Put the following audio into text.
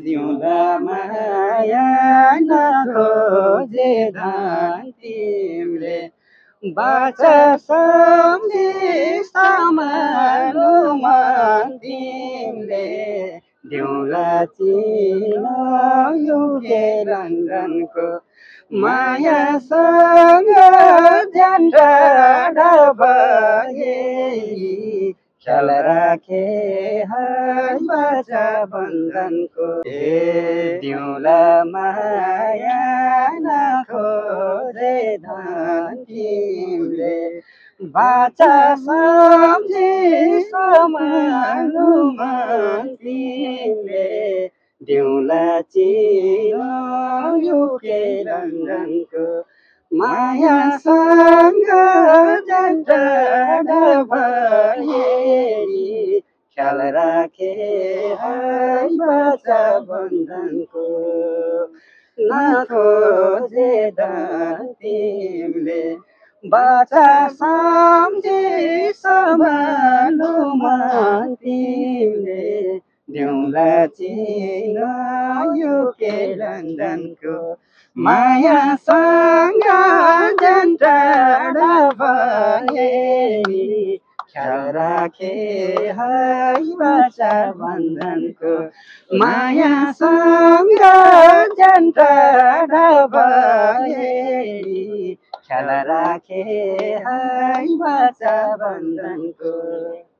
दिउँला माया नखोजे धन तिमीले बाचा सम्झी सम्हाल्नु मन तिमीले दिउँला चिन युके लन्डनको मायासँग ज्यान टाढा भए ख्याल राखे है बाचा बन्धनको दिउँला माया नखोजे धन तिमीले बाचा सम्झी सम्हाल्नु मन तिमीले दिउँला चिनो युके लन्डनको मायासँग ज्यान टाढा भए ख्याल राखे है बाचा बन्धनको नखोजे धन तिमीले बाचा सम्झी सम्हाल्नु मन तिमीले दिउँला चिनो युके लन्डनको मायासँग ज्यान टाढा भए ख्याल राखे है बाचा बन्धनको मायासँग ज्यान टाढा भए ख्याल राखे है बाचा बन्धनको